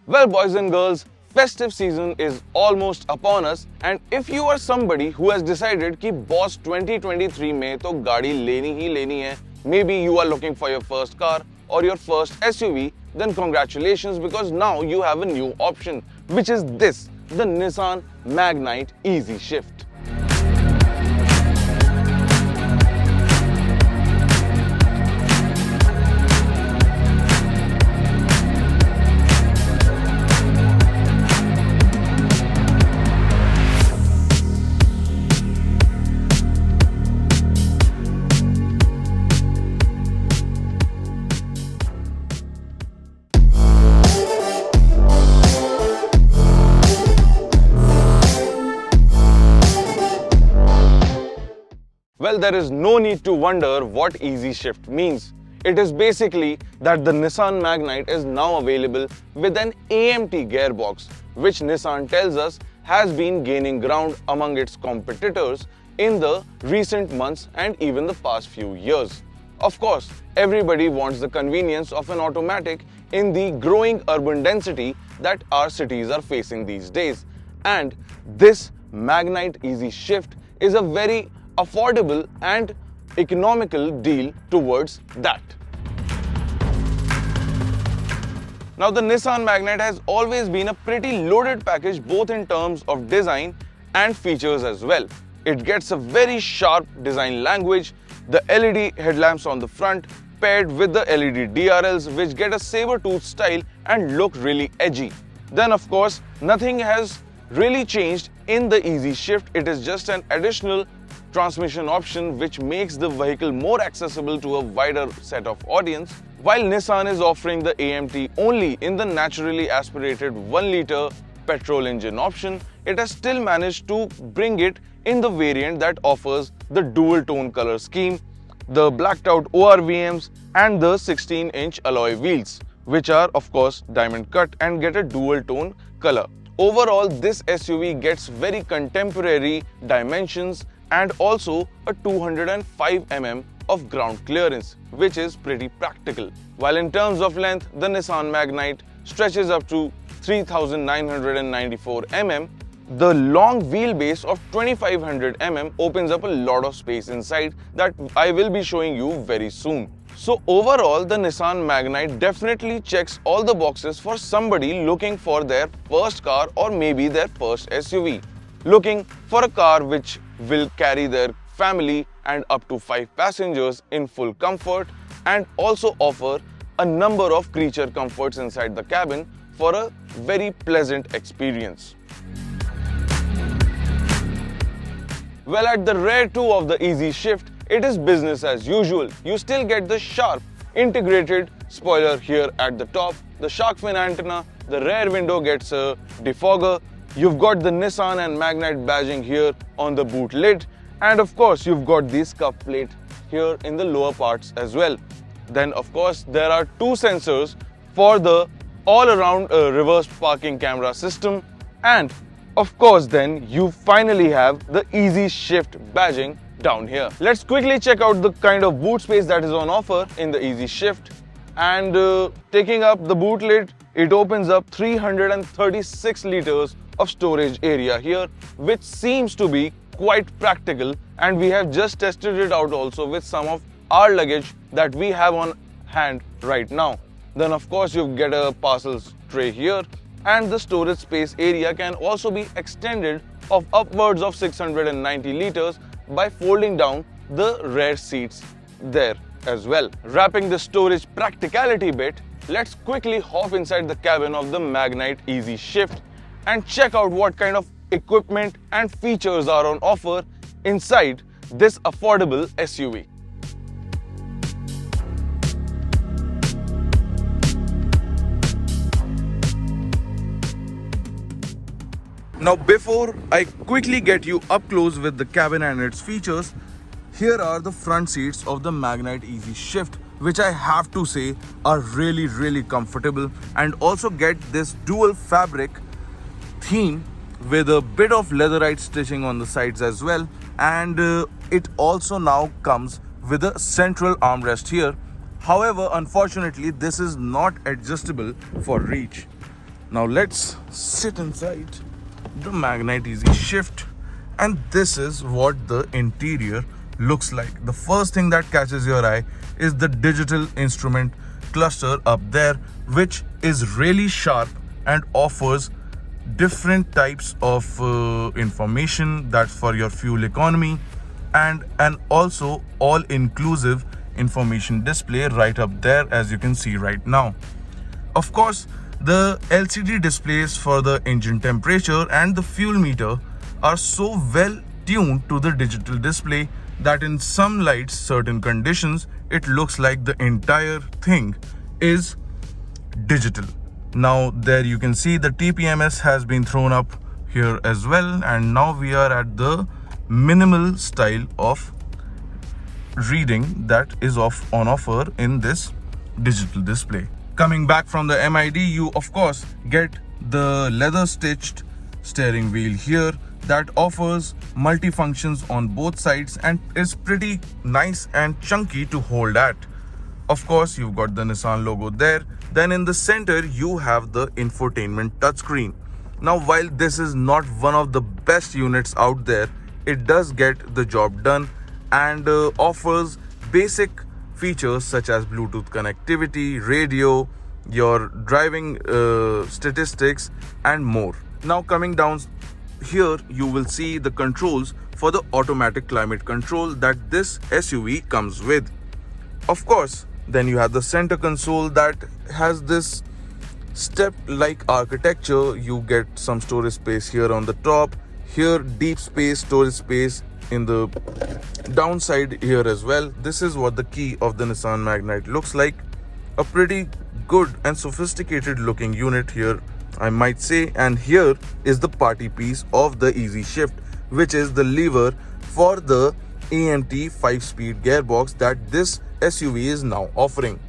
Well, boys and girls, festive season is almost upon us, and if you are somebody who has decided कि boss 2023 में तो गाड़ी लेनी ही लेनी है, maybe you are looking for your first car or your first SUV, then congratulations, because now you have a new option, which is this, the Nissan Magnite EZ Shift. Well, there is no need to wonder what EZ Shift means. It is basically that the Nissan Magnite is now available with an AMT gearbox, which Nissan tells us has been gaining ground among its competitors in the recent months and even the past few years. Of course, everybody wants the convenience of an automatic in the growing urban density that our cities are facing these days. And this Magnite EZ Shift is a very affordable and economical deal towards that. Now, the Nissan Magnite has always been a pretty loaded package both in terms of design and features as well. It gets a very sharp design language, the LED headlamps on the front paired with the LED DRLs, which get a saber-tooth style and look really edgy. Then of course, nothing has really changed in the EZ Shift. It is just an additional transmission option which makes the vehicle more accessible to a wider set of audience. While Nissan is offering the AMT only in the naturally aspirated 1-liter petrol engine option, it has still managed to bring it in the variant that offers the dual tone color scheme, the blacked out ORVMs and the 16-inch alloy wheels, which are of course diamond cut and get a dual tone color. Overall, this SUV gets very contemporary dimensions and also a 205 mm of ground clearance, which is pretty practical. While in terms of length, the Nissan Magnite stretches up to 3994 mm. The long wheelbase of 2500 mm opens up a lot of space inside that I will be showing you very soon. So overall, the Nissan Magnite definitely checks all the boxes for somebody looking for their first car or maybe their first SUV. Looking for a car which will carry their family and up to 5 passengers in full comfort and also offer a number of creature comforts inside the cabin for a very pleasant experience. Well, at the rear too of the EZ Shift, it is business as usual. You still get the sharp integrated spoiler here at the top, the shark fin antenna, the rear window gets a defogger, you've got the Nissan and Magnite badging here on the boot lid, and of course you've got the scuff plate here in the lower parts as well. Then of course there are 2 sensors for the all-around reverse parking camera system, and of course then you finally have the EZ Shift badging down here. Let's quickly check out the kind of boot space that is on offer in the EZ Shift. And taking up the boot lid, it opens up 336 liters of storage area here, which seems to be quite practical, and we have just tested it out also with some of our luggage that we have on hand right now. Then of course you get a parcels tray here, and the storage space area can also be extended of upwards of 690 liters by folding down the rear seats there as well. Wrapping the storage practicality bit, let's quickly hop inside the cabin of the Magnite EZ Shift and check out what kind of equipment and features are on offer inside this affordable SUV. Now, before I quickly get you up close with the cabin and its features, here are the front seats of the Magnite EZ Shift, which I have to say are really comfortable and also get this dual fabric theme with a bit of leatherite stitching on the sides as well, and it also now comes with a central armrest here. However, unfortunately, this is not adjustable for reach. Now let's sit inside the Magnite EZ Shift, and this is what the interior looks like. The first thing that catches your eye is the digital instrument cluster up there, which is really sharp and offers different types of information that's for your fuel economy, and also all-inclusive information display right up there, as you can see right now. Of course, the LCD displays for the engine temperature and the fuel meter are so well tuned to the digital display that in some lights, certain conditions, it looks like the entire thing is digital. Now there you can see the TPMS has been thrown up here as well, and now we are at the minimal style of reading that is on offer in this digital display. Coming back from the MID, you of course get the leather stitched steering wheel here that offers multi-functions on both sides and is pretty nice and chunky to hold at. Of course, you've got the Nissan logo there. Then in the center, you have the infotainment touchscreen. Now, while this is not one of the best units out there, it does get the job done and offers basic features such as Bluetooth connectivity, radio, your driving statistics, and more. Now, coming down here, you will see the controls for the automatic climate control that this SUV comes with. Of course, then you have the center console that has this step-like architecture. You get some storage space here on the top, here deep space, storage space in the downside here as well. This is what the key of the Nissan Magnite looks like. A pretty good and sophisticated looking unit here, I might say. And here is the party piece of the EZ Shift, which is the lever for the AMT 5-speed gearbox that this SUV is now offering.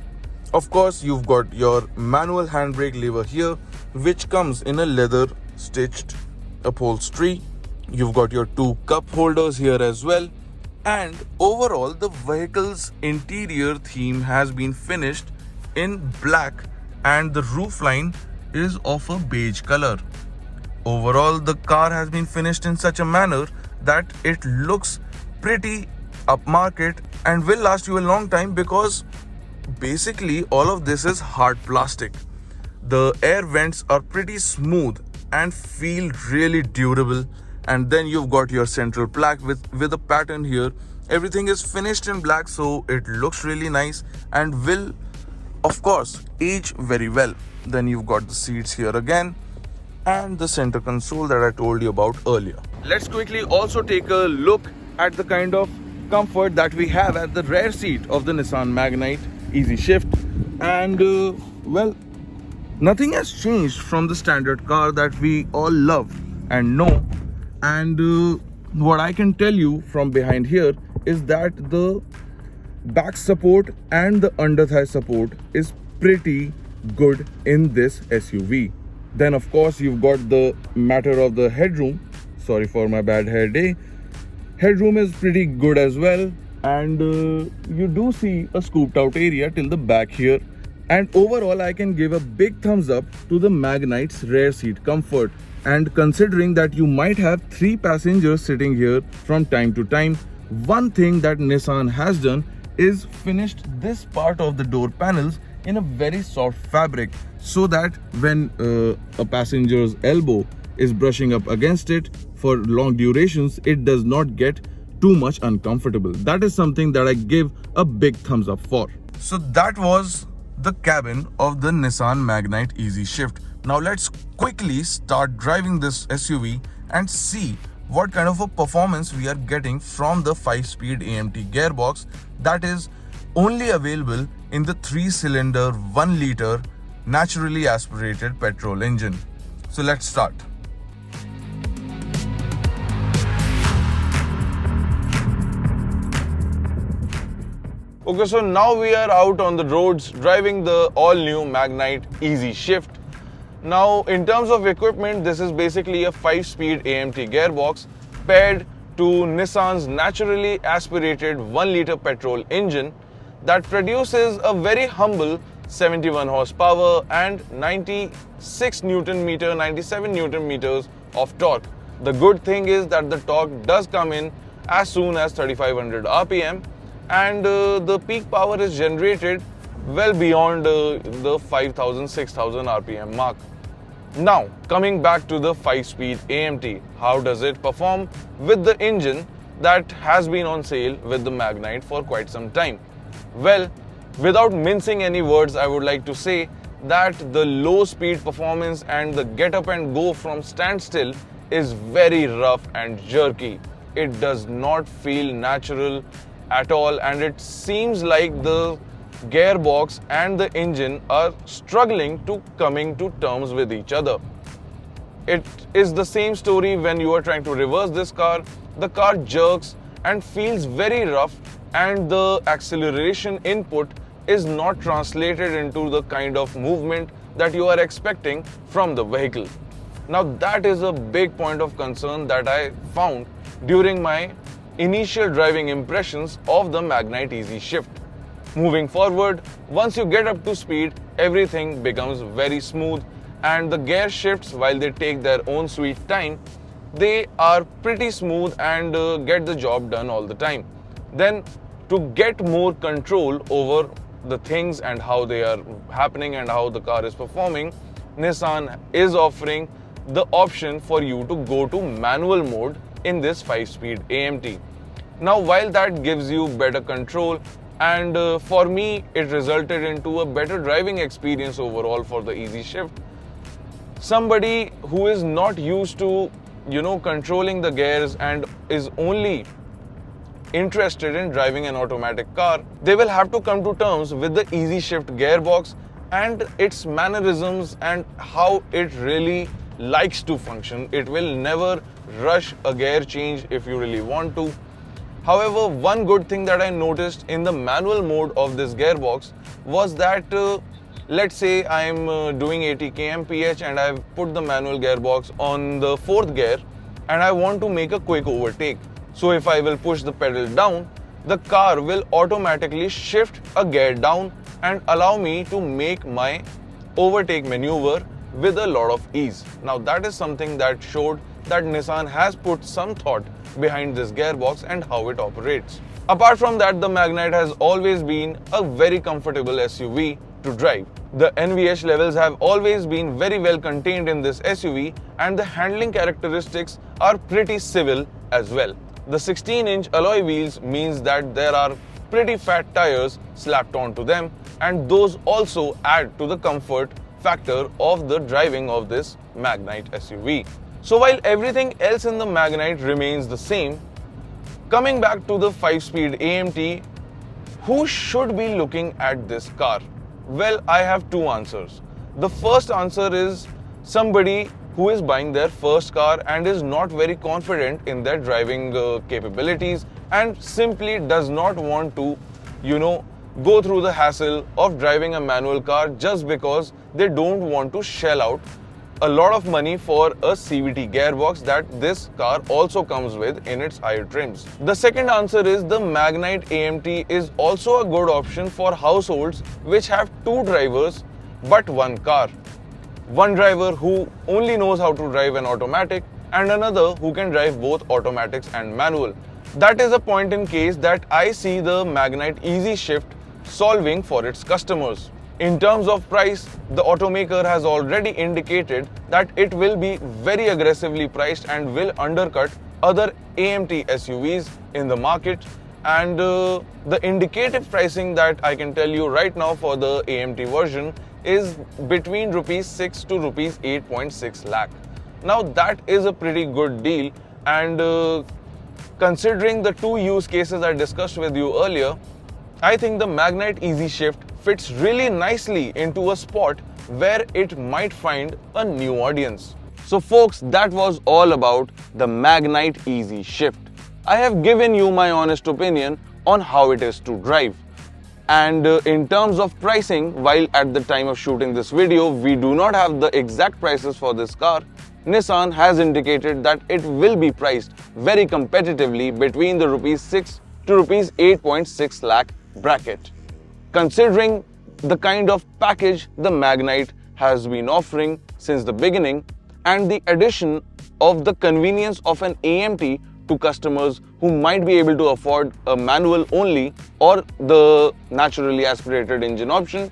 Of course, you've got your manual handbrake lever here, which comes in a leather stitched upholstery. You've got your two cup holders here as well. And overall, the vehicle's interior theme has been finished in black and the roofline is of a beige color. Overall, the car has been finished in such a manner that it looks pretty upmarket and will last you a long time, because basically all of this is hard plastic. The air vents are pretty smooth and feel really durable. And then you've got your central plaque with a pattern here. Everything is finished in black, so it looks really nice and will of course age very well. Then you've got the seats here again and the center console that I told you about earlier. Let's quickly also take a look at the kind of comfort that we have at the rear seat of the Nissan Magnite EZ Shift. And well, nothing has changed from the standard car that we all love and know. And what I can tell you from behind here is that the back support and the under thigh support is pretty good in this SUV. Then of course you've got the matter of the headroom. Sorry for my bad hair day. Headroom is pretty good as well, and you do see a scooped out area till the back here. And overall, I can give a big thumbs up to the Magnite's rear seat comfort. And considering that you might have 3 passengers sitting here from time to time, one thing that Nissan has done is finished this part of the door panels in a very soft fabric, so that when a passenger's elbow is brushing up against it for long durations, it does not get too much uncomfortable. That is something that I give a big thumbs up for. So that was the cabin of the Nissan Magnite EZ Shift. Now let's quickly start driving this SUV and see what kind of a performance we are getting from the 5-speed AMT gearbox that is only available in the 3-cylinder 1-liter naturally aspirated petrol engine. So let's start. Okay, so now we are out on the roads driving the all-new Magnite EZ Shift. Now, in terms of equipment, this is basically a 5-speed AMT gearbox paired to Nissan's naturally aspirated 1-liter petrol engine that produces a very humble 71 horsepower and 96 Newton meter, 97 Newton meters of torque. The good thing is that the torque does come in as soon as 3500 RPM, and the peak power is generated well beyond the 5000, 6000 RPM mark. Now, coming back to the 5-speed AMT, how does it perform with the engine that has been on sale with the Magnite for quite some time? Well, without mincing any words, I would like to say that the low speed performance and the get up and go from standstill is very rough and jerky. It does not feel natural at all, and it seems like the gearbox and the engine are struggling to coming to terms with each other. It is the same story when you are trying to reverse this car. The car jerks and feels very rough, and the acceleration input is not translated into the kind of movement that you are expecting from the vehicle. Now that is a big point of concern that I found during my initial driving impressions of the Magnite EZ Shift. Moving forward, once you get up to speed, everything becomes very smooth, and the gear shifts, while they take their own sweet time, they are pretty smooth and get the job done all the time. Then, to get more control over the things and how they are happening and how the car is performing, Nissan is offering the option for you to go to manual mode in this 5-speed AMT. Now, while that gives you better control, and for me it resulted into a better driving experience overall for the EZ Shift, somebody who is not used to controlling the gears and is only interested in driving an automatic car, they will have to come to terms with the EZ Shift gearbox and its mannerisms and how it really likes to function. It will never rush a gear change if you really want to. However, one good thing that I noticed in the manual mode of this gearbox was that let's say I'm doing 80 kmph and I've put the manual gearbox on the 4th gear and I want to make a quick overtake. So if I will push the pedal down, the car will automatically shift a gear down and allow me to make my overtake maneuver with a lot of ease. Now that is something that showed that Nissan has put some thought behind this gearbox and how it operates. Apart from that, the Magnite has always been a very comfortable SUV to drive. The NVH levels have always been very well contained in this SUV, and the handling characteristics are pretty civil as well. The 16-inch alloy wheels means that there are pretty fat tires slapped onto them, and those also add to the comfort factor of the driving of this Magnite SUV. So while everything else in the Magnite remains the same, coming back to the 5-speed AMT, who should be looking at this car? Well, I have two answers. The first answer is somebody who is buying their first car and is not very confident in their driving capabilities and simply does not want to, go through the hassle of driving a manual car just because they don't want to shell out a lot of money for a CVT gearbox that this car also comes with in its higher trims. The second answer is the Magnite AMT is also a good option for households which have two drivers but one car. One driver who only knows how to drive an automatic and another who can drive both automatics and manual. That is a point in case that I see the Magnite EZ Shift solving for its customers. In terms of price, the automaker has already indicated that it will be very aggressively priced and will undercut other AMT SUVs in the market. And the indicative pricing that I can tell you right now for the AMT version is between rupees 6 to rupees 8.6 lakh. Now that is a pretty good deal, and considering the two use cases I discussed with you earlier, I think the Magnite EZ Shift fits really nicely into a spot where it might find a new audience. So folks, that was all about the Magnite EZ Shift. I have given you my honest opinion on how it is to drive. And in terms of pricing, while at the time of shooting this video, we do not have the exact prices for this car, Nissan has indicated that it will be priced very competitively between the rupees 6 to rupees 8.6 lakh bracket. Considering the kind of package the Magnite has been offering since the beginning, and the addition of the convenience of an AMT to customers who might be able to afford a manual only or the naturally aspirated engine option,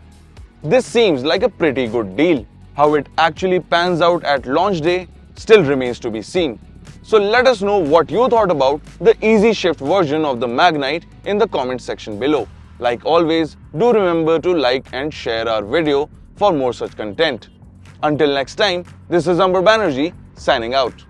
this seems like a pretty good deal. How it actually pans out at launch day still remains to be seen. So let us know what you thought about the EZ Shift version of the Magnite in the comment section below. Like always, do remember to like and share our video for more such content. Until next time, this is Amber Banerjee signing out.